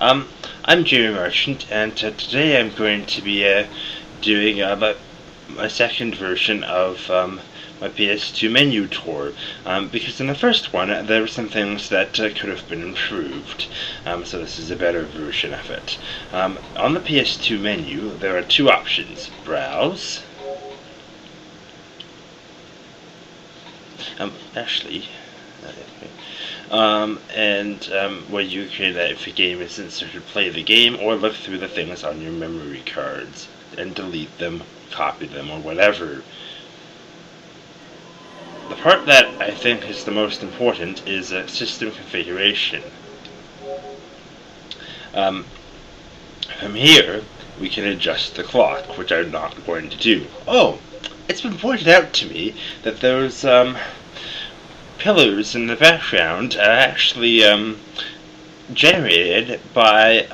Um, I'm Jerry Merchant, and today I'm going to be doing my second version of my PS2 menu tour. Because in the first one, there were some things that could have been improved. So this is a better version of it. On the PS2 menu, there are two options: Browse. Actually. Where you can, if a game is inserted, play the game or look through the things on your memory cards and delete them, copy them, or whatever. The part that I think is the most important is system configuration. From here, we can adjust the clock, which I'm not going to do. Oh, it's been pointed out to me that those pillars in the background are actually generated by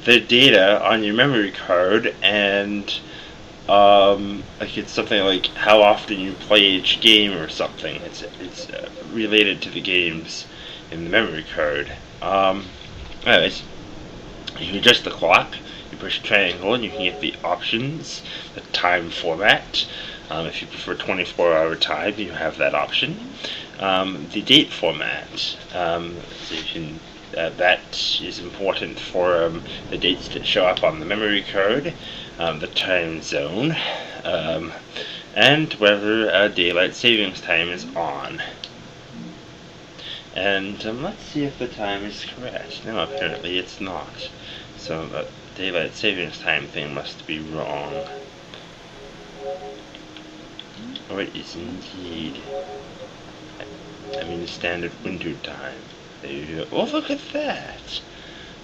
the data on your memory card, and like it's something like how often you play each game or something. It's related to the games in the memory card. Anyways, you can adjust the clock. You push triangle and you can get the options, the time format. If you prefer 24-hour time, you have that option. The date format, so you can, that is important for the dates that show up on the memory card, the time zone, and whether daylight savings time is on. And let's see if the time is correct. No, apparently it's not. So the daylight savings time thing must be wrong. Oh, it is indeed. I mean, the standard winter time. There you go. Oh, look at that!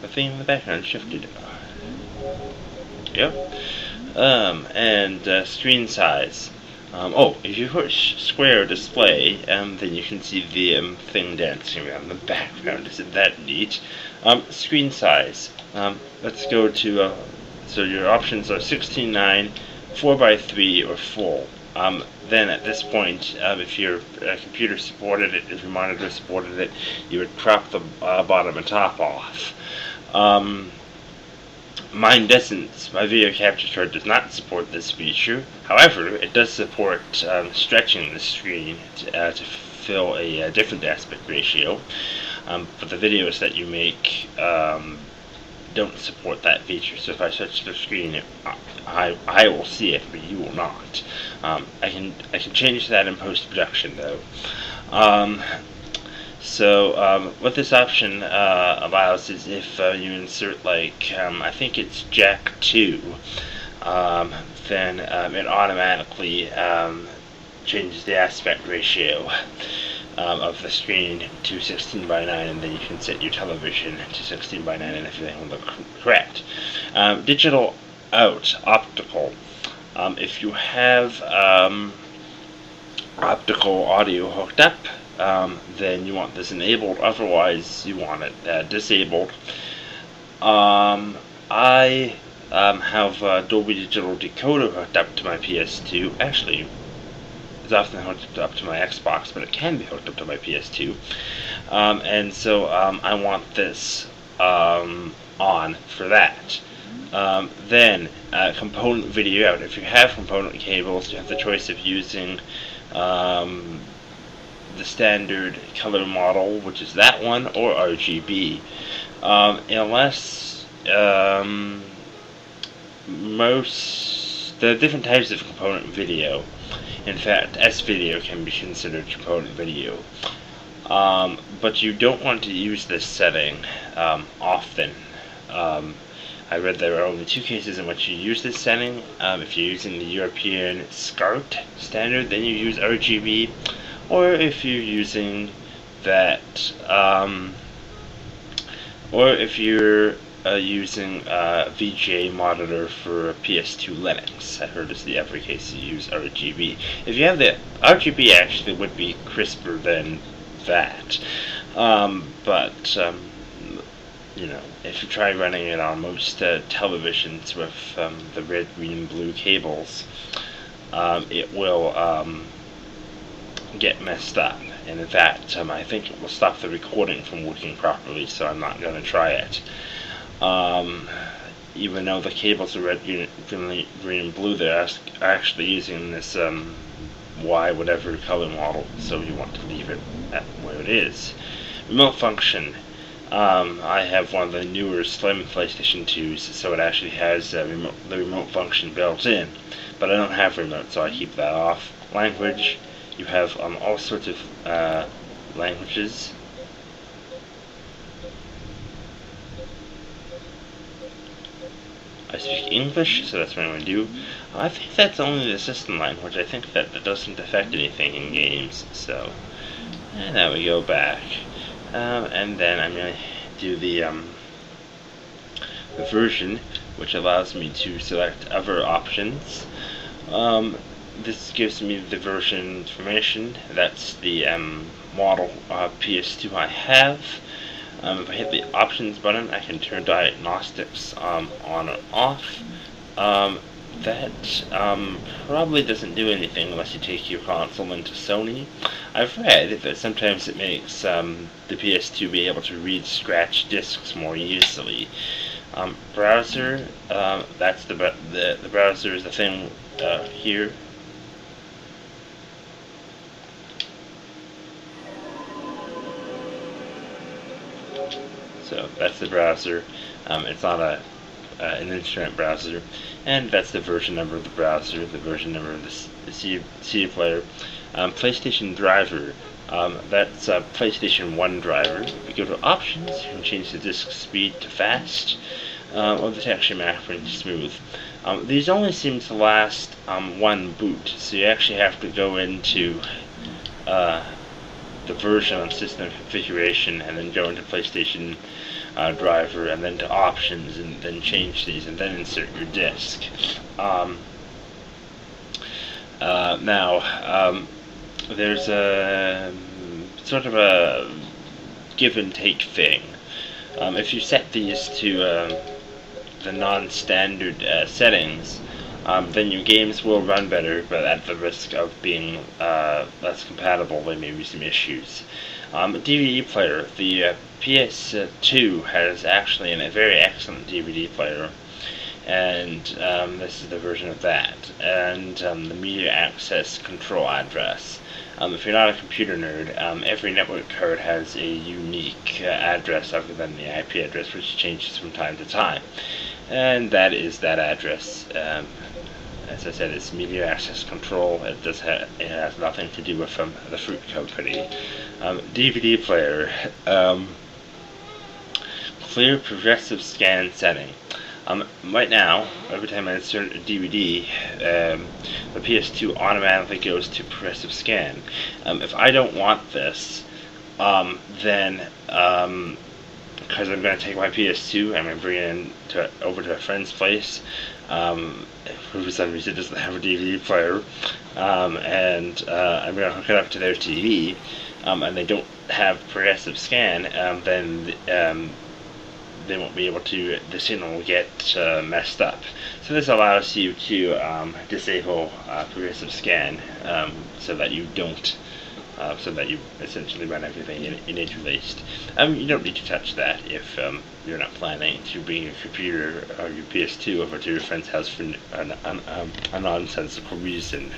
The thing in the background shifted. Yep. And screen size. If you push square display, then you can see the thing dancing around the background. Isn't that neat? Screen size. Let's go to, so your options are 16:9, 4:3, or full. Then at this point, if your computer supported it, if your monitor supported it, you would crop the bottom and top off. Mine doesn't. My video capture card does not support this feature. However, it does support stretching the screen to fill a different aspect ratio. But the videos that you make don't support that feature. So if I stretch the screen, I will see it, but you will not. I can change that in post-production though. What this option allows is if you insert, like, I think it's Jack 2, then it automatically changes the aspect ratio of the screen to 16:9, and then you can set your television to 16:9 and everything will look correct. Digital out, optical. If you have optical audio hooked up, then you want this enabled, otherwise you want it disabled. I have Dolby Digital decoder hooked up to my PS2. Actually, it's often hooked up to my Xbox, but it can be hooked up to my PS2. And so I want this on for that. Then component video out. If you have component cables, you have the choice of using the standard color model, which is that one, or RGB. Unless there are different types of component video. In fact, S-video can be considered component video. But you don't want to use this setting often. I read there are only two cases in which you use this setting. If you're using the European SCART standard, then you use RGB. Or if you're using that, or if you're using VGA monitor for PS2 Linux. I heard it's the every case you use RGB. If you have the RGB, actually would be crisper than that. You know, if you try running it on most televisions with the red, green, blue cables, it will get messed up. And in fact, I think it will stop the recording from working properly, so I'm not going to try it. Even though the cables are red, green, and blue, they're actually using this Y whatever color model, so you want to leave it at where it is. Remote function. I have one of the newer slim PlayStation 2s, so it actually has the remote function built in. But I don't have remote, so I keep that off. Language. You have all sorts of languages. I speak English, so that's what I'm going to do. I think that's only the system language. I think that doesn't affect anything in games. So, and now we go back. And then I'm going to do the version, which allows me to select other options. This gives me the version information. That's the model PS2 I have. If I hit the options button, I can turn diagnostics on or off. That probably doesn't do anything unless you take your console into Sony. I've read that sometimes it makes the PS2 be able to read scratch discs more easily. Browser, that's the browser is the thing here. So that's the browser. It's not an internet browser, and that's the version number of the browser, the version number of the CD player. PlayStation driver. That's a PlayStation 1 driver. If you go to options, you can change the disk speed to fast, or the texture mapping to smooth. These only seem to last one boot, so you actually have to go into the version on system configuration and then go into PlayStation driver and then to options and then change these and then insert your disk. Now, there's a sort of a give and take thing. If you set these to the non-standard settings, then your games will run better, but at the risk of being less compatible, there may be some issues. DVD player. The PS2 has actually a very excellent DVD player, and this is the version of that. And the media access control address. If you're not a computer nerd, every network card has a unique address other than the IP address, which changes from time to time. And that is that address. As I said, it's media access control. It has nothing to do with the fruit company. DVD player. Clear progressive scan setting. Right now, every time I insert a DVD, the PS2 automatically goes to progressive scan. If I don't want this, then because I'm going to take my PS2, I'm going to bring it over to a friend's place, who for some reason doesn't have a DVD player, and I'm going to hook it up to their TV, and they don't have progressive scan, then they won't be able to, the signal will get messed up. So this allows you to disable progressive scan, so that you don't, so that you essentially run everything in interlaced. You don't need to touch that if you're not planning to bring your computer or your PS2 over to your friend's house for a nonsensical reason.